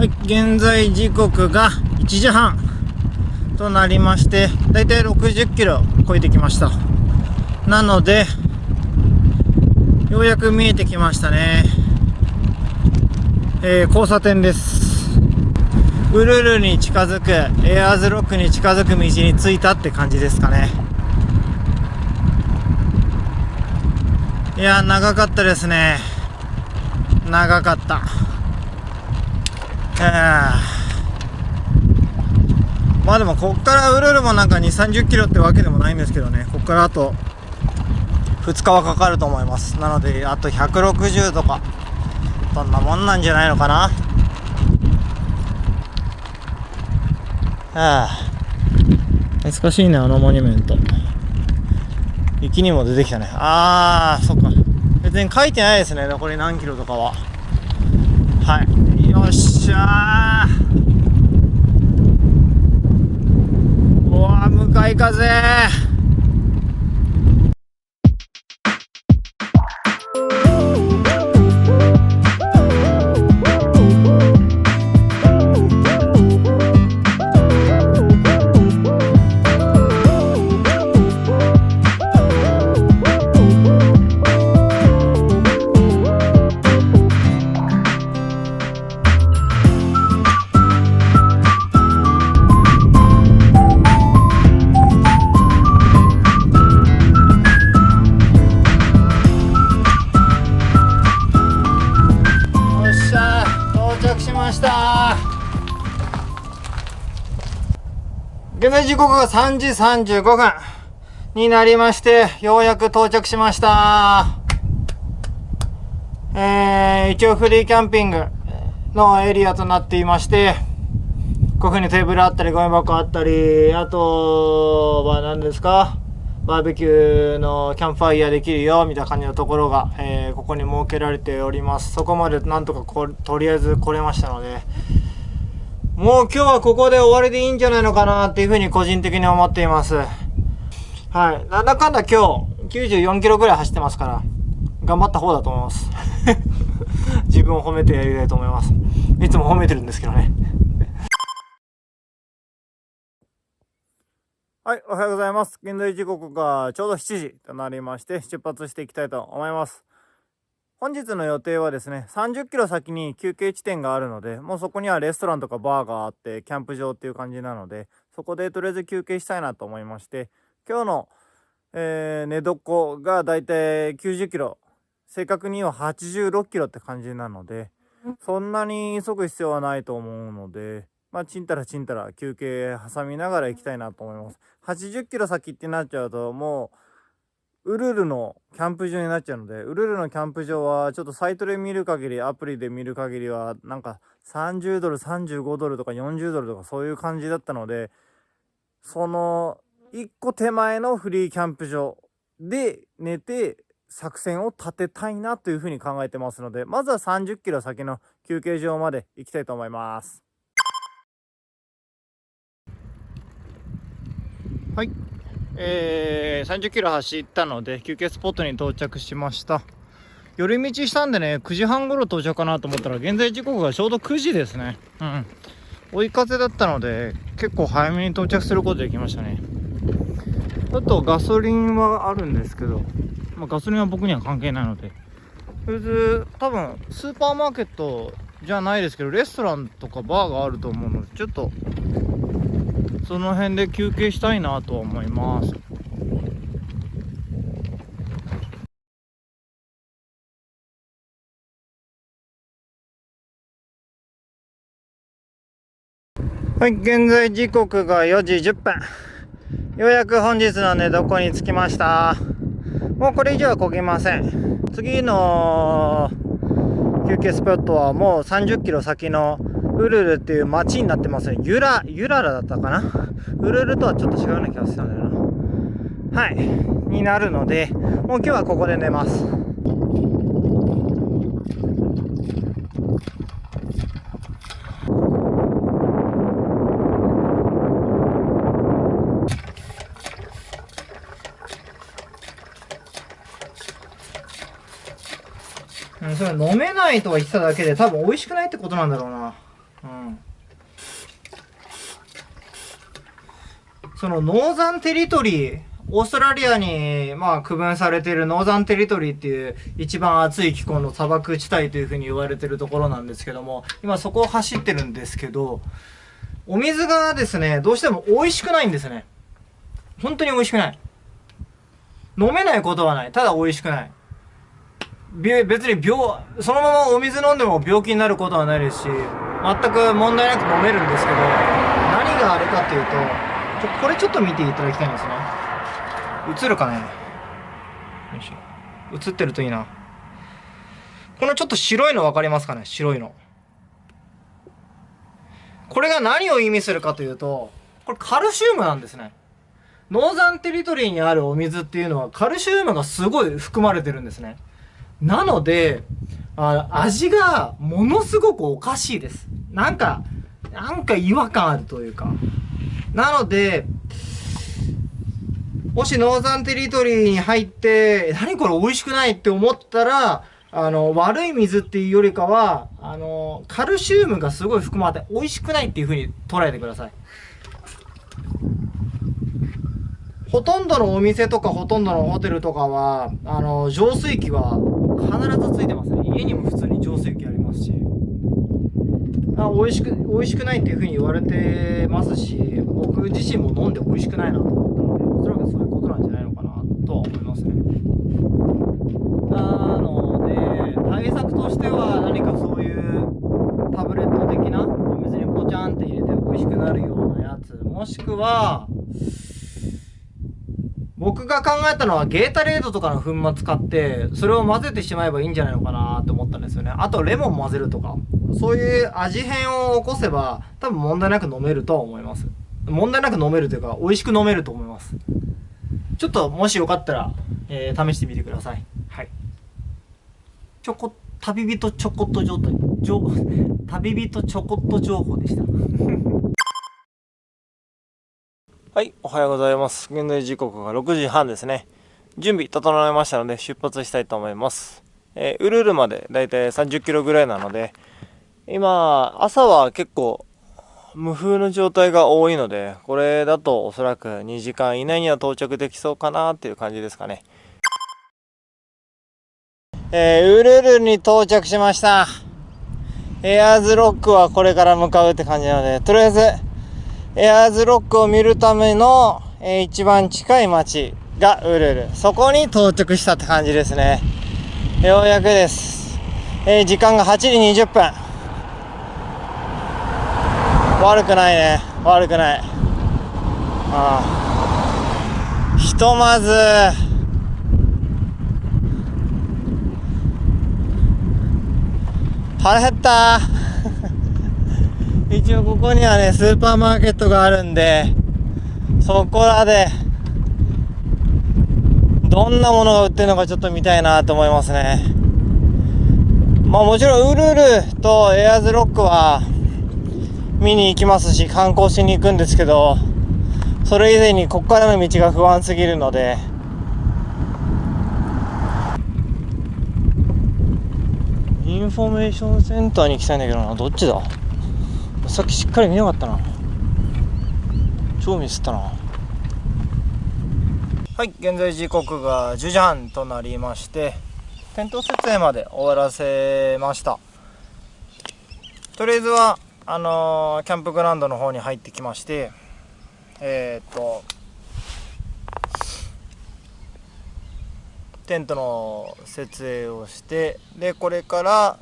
はい、現在時刻が1時半となりまして、だいたい60キロ超えてきました。なのでようやく見えてきましたね。交差点です。ウルルに近づく、エアーズロックに近づく道に着いたって感じですかね。いや、長かったですね。長かった。まあでもこっからウルルもなんか2、30キロってわけでもないんですけどね。こっからあと2日はかかると思います。なのであと160とかそんなもんなんじゃないのかな。懐かしいね、あのモニュメント。雪にも出てきたね。そっか、別に書いてないですね、残り何キロとかは。はい、よっしゃー。うわー、向かい風。現在時刻が3時35分になりまして、ようやく到着しました。一応フリーキャンピングのエリアとなっていまして、こういう風にテーブルあったりゴミ箱あったり、あとは何ですか、バーベキューのキャンプファイヤーできるよみたいな感じのところが、ここに設けられております。そこまでなんとかとりあえず来れましたので、もう今日はここで終わりでいいんじゃないのかなっていうふうに個人的に思っています。はい。なんだかんだ今日94キロぐらい走ってますから、頑張った方だと思います。自分を褒めてやりたいと思います。いつも褒めてるんですけどね。はい、おはようございます。現在時刻がちょうど7時となりまして、出発していきたいと思います。本日の予定はですね、30キロ先に休憩地点があるので、もうそこにはレストランとかバーがあって、キャンプ場っていう感じなので、そこでとりあえず休憩したいなと思いまして、今日の、寝床がだいたい90キロ、正確には86キロって感じなので、そんなに急ぐ必要はないと思うので、ちんたら休憩挟みながら行きたいなと思います。80キロ先ってなっちゃうと、もうウルルのキャンプ場になっちゃうので、ウルルのキャンプ場はちょっとサイトで見る限り、アプリで見る限りはなんか30ドル、35ドルとか40ドルとかそういう感じだったので、その1個手前のフリーキャンプ場で寝て作戦を立てたいなというふうに考えてますので、まずは30キロ先の休憩場まで行きたいと思います。はい、30キロ走ったので休憩スポットに到着しました。寄り道したんでね、9時半頃到着かなと思ったら、現在時刻がちょうど9時ですね。追い風だったので結構早めに到着することできましたね。あとガソリンはあるんですけど、ガソリンは僕には関係ないので、とりあえず多分スーパーマーケットじゃないですけど、レストランとかバーがあると思うので、ちょっとその辺で休憩したいなと思います。はい、現在時刻が4時10分。ようやく本日の寝床に着きました。もうこれ以上は漕げません。次の休憩スポットはもう30キロ先のウルルっていう町になってますね。ユララだったかな。ウルルとはちょっと違うような気がするんだよな。はい、になるので、もう今日はここで寝ます。それ飲めないとは言ってただけで、多分美味しくないってことなんだろうな。そのノーザンテリトリー、オーストラリアに区分されているノーザンテリトリーっていう一番暑い気候の砂漠地帯というふうに言われているところなんですけども、今そこを走ってるんですけど、お水がですね、どうしても美味しくないんですね。本当に美味しくない。飲めないことはない。ただ美味しくない。別にそのままお水飲んでも病気になることはないですし、全く問題なく飲めるんですけど、何があれかっていうと、これちょっと見ていただきたいんですね。映るかね。よいしょ。映ってるといいな。このちょっと白いの分かりますかね。白いの。これが何を意味するかというと、これカルシウムなんですね。ノーザンテリトリーにあるお水っていうのはカルシウムがすごい含まれてるんですね。なので、味がものすごくおかしいです。なんか違和感あるというか。なので、もしノーザンテリトリーに入って、何これ美味しくないって思ったら、悪い水っていうよりかは、カルシウムがすごい含まれて美味しくないっていう風に捉えてください。ほとんどのお店とかほとんどのホテルとかは、浄水器は必ずついてますね。家にも普通に浄水器ありますし。美味しくないっていう風に言われてますし、僕自身も飲んで美味しくないなと思ったので、おそらくそういうことなんじゃないのかなとは思いますね。なので、対策としては何かそういうタブレット的なお水にポチャンって入れて美味しくなるようなやつ、もしくは、僕が考えたのはゲータレードとかの粉末買ってそれを混ぜてしまえばいいんじゃないのかなって思ったんですよね。あとレモン混ぜるとか、そういう味変を起こせば多分問題なく飲めるとは思います。問題なく飲めるというか美味しく飲めると思います。ちょっともしよかったら、試してみてください。はい。旅人ちょこっと旅人ちょこっと情報でした。はい、おはようございます。現在時刻が6時半ですね。準備整えましたので出発したいと思います。ウルルまでだいたい30キロぐらいなので、今、朝は結構無風の状態が多いので、これだとおそらく2時間以内には到着できそうかなっていう感じですかね。ウルルに到着しました。エアーズロックはこれから向かうって感じなので、とりあえず、エアーズロックを見るための、一番近い町がウルル。そこに到着したって感じですね。ようやくです。時間が8時20分。悪くないね。悪くない。ひとまず、腹減った一応ここにはね、スーパーマーケットがあるんで、そこらでどんなものが売ってるのかちょっと見たいなと思いますね。もちろんウルルとエアーズロックは見に行きますし、観光しに行くんですけど、それ以前にここからの道が不安すぎるので、インフォメーションセンターに行きたいんだけどな。どっちだ？さっきしっかり見なかったな。超ミスったな。はい、現在時刻が10時半となりまして、テント設営まで終わらせました。とりあえずはキャンプグラウンドの方に入ってきまして、テントの設営をして、でこれから、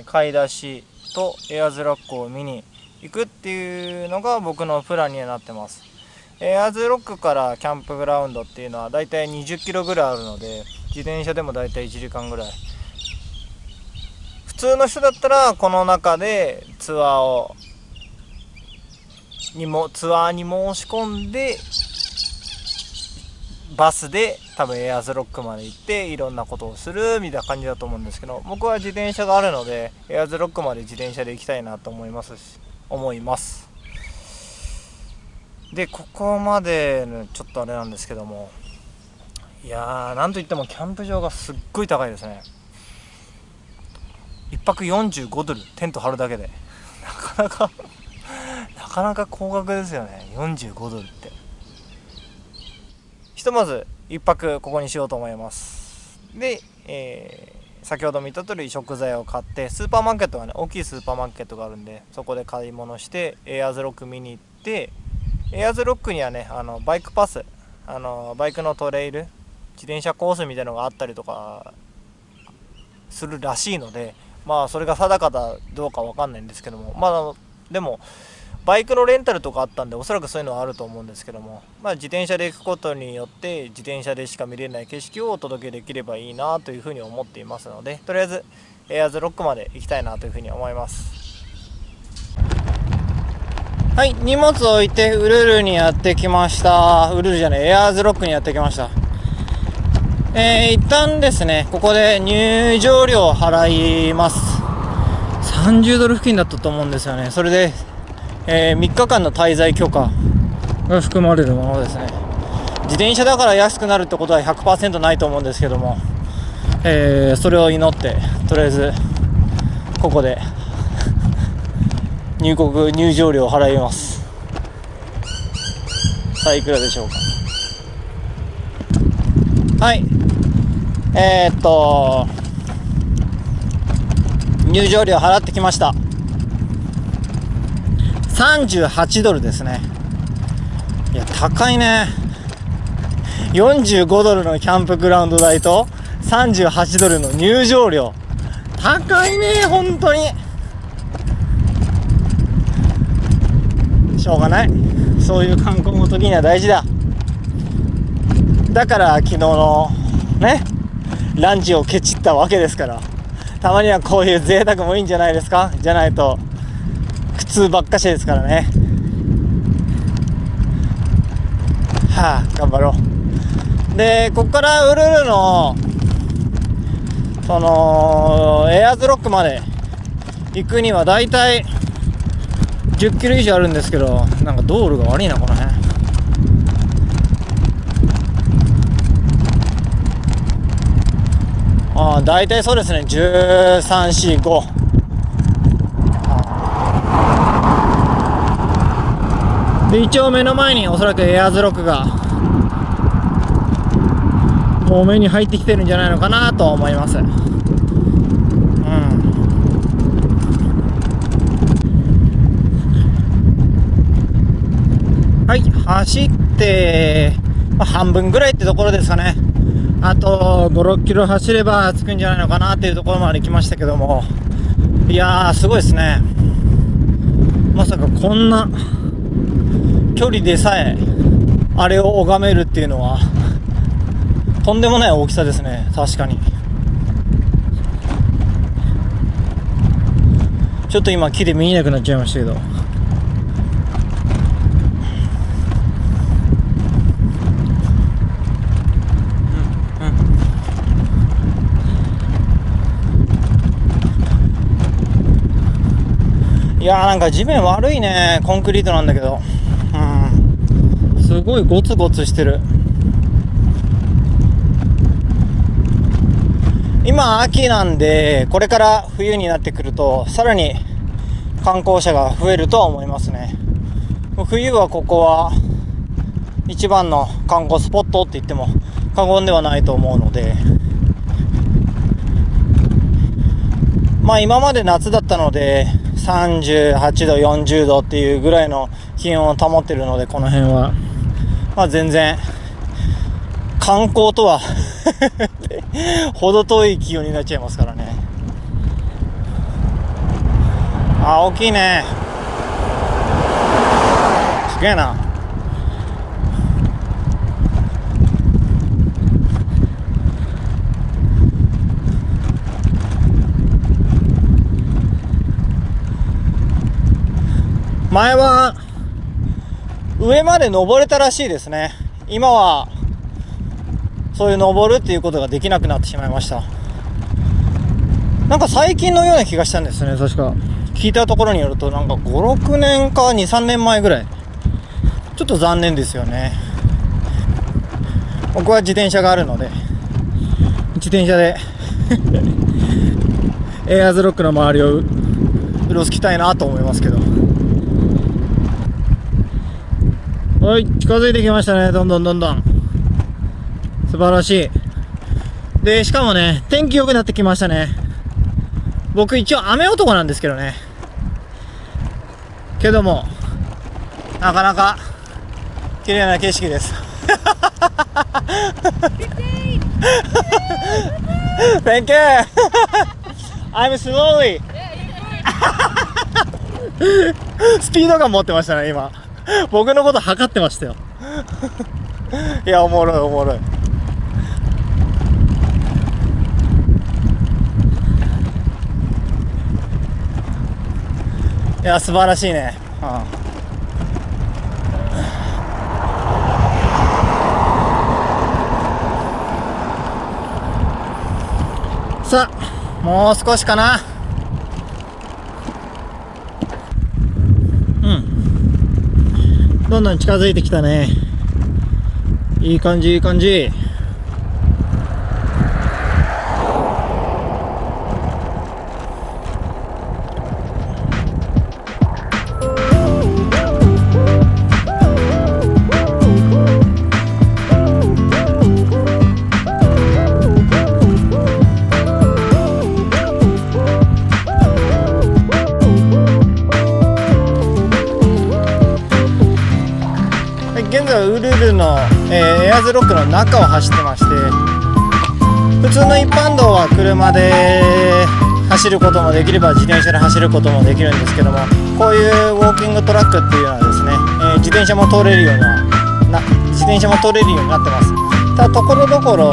買い出しとエアーズロックを見に行くっていうのが僕のプランにはなってます。エアーズロックからキャンプグラウンドっていうのはだいたい20キロぐらいあるので、自転車でもだいたい1時間ぐらい。普通の人だったらこの中でツアーに申し込んで、バスで多分エアーズロックまで行っていろんなことをするみたいな感じだと思うんですけど、僕は自転車があるのでエアーズロックまで自転車で行きたいなと思います。でここまでのちょっとあれなんですけども、いやー、なんといってもキャンプ場がすっごい高いですね。1泊45ドル、テント張るだけでなかなかなか高額ですよね。45ドルって。ひとまず1泊ここにしようと思います。で、先ほども言った通り食材を買って、スーパーマーケットがね、大きいスーパーマーケットがあるんで、そこで買い物してエアーズロック見に行って、エアーズロックにはね、バイクパス、バイクのトレイル、自転車コースみたいなのがあったりとかするらしいので、まあそれが定かだどうかわかんないんですけども、まあでもバイクのレンタルとかあったんで、おそらくそういうのはあると思うんですけども、まあ自転車で行くことによって自転車でしか見れない景色をお届けできればいいなというふうに思っていますので、とりあえずエアーズロックまで行きたいなというふうに思います。はい、荷物を置いてウルルにやってきました。ウルルじゃねえ、エアーズロックにやってきました。一旦ですね、ここで入場料を払います。30ドル付近だったと思うんですよね。それで、3日間の滞在許可が含まれるものですね。自転車だから安くなるってことは 100% ないと思うんですけども、それを祈ってとりあえずここで入場料を払います。さあいくらでしょうか。はい、入場料払ってきました。38ドルですね。いや高いね。45ドルのキャンプグラウンド代と38ドルの入場料、高いね本当に。しょうがない、そういう観光の時には大事だ。だから昨日のねランチをケチったわけですから、たまにはこういう贅沢もいいんじゃないですか。じゃないと苦痛ばっかしですからね。はあ、頑張ろう。でここからウルルのそのエアーズロックまで行くにはだいたい10キロ以上あるんですけど、なんか道路が悪いなこの辺。だいたいそうですね、13、4、5。で一応目の前におそらくエアーズロックがもう目に入ってきてるんじゃないのかなと思います。はい、走って、半分ぐらいってところですかね。あと5、6キロ走れば着くんじゃないのかなっていうところまで来ましたけども、いやーすごいですね。まさかこんな距離でさえあれを拝めるっていうのはとんでもない大きさですね。確かにちょっと今木で見えなくなっちゃいましたけど、いやーなんか地面悪いね。コンクリートなんだけど、すごいゴツゴツしてる。今秋なんで、これから冬になってくるとさらに観光者が増えるとは思いますね。冬はここは一番の観光スポットって言っても過言ではないと思うので、まあ今まで夏だったので38度40度っていうぐらいの気温を保っているので、この辺はまあ全然観光とは程遠い気温になっちゃいますからね。大きいね。すげえな。前は上まで登れたらしいですね。今はそういう登るっていうことができなくなってしまいました。なんか最近のような気がしたんですね。確か聞いたところによると、なんか5、6年か2、3年前ぐらい。ちょっと残念ですよね。僕は自転車があるので自転車でエアーズロックの周りをうろつきたいなと思いますけど。はい、近づいてきましたね。どんどんどんどん。素晴らしい。で、しかもね、天気良くなってきましたね。僕一応雨男なんですけどね。けども、なかなか綺麗な景色です。Thank you. I'm slowly. スピード感持ってましたね、今。僕のこと測ってましたよ。いや、おもろいおもろい。いや、素晴らしいね。さあ、もう少しかな。どんどん近づいてきたね。いい感じいい感じ。現在はウルルの、エアーズロックの中を走ってまして、普通の一般道は車で走ることもできれば自転車で走ることもできるんですけども、こういうウォーキングトラックっていうのはですね、自転車も通れるようになってます。ただところどころ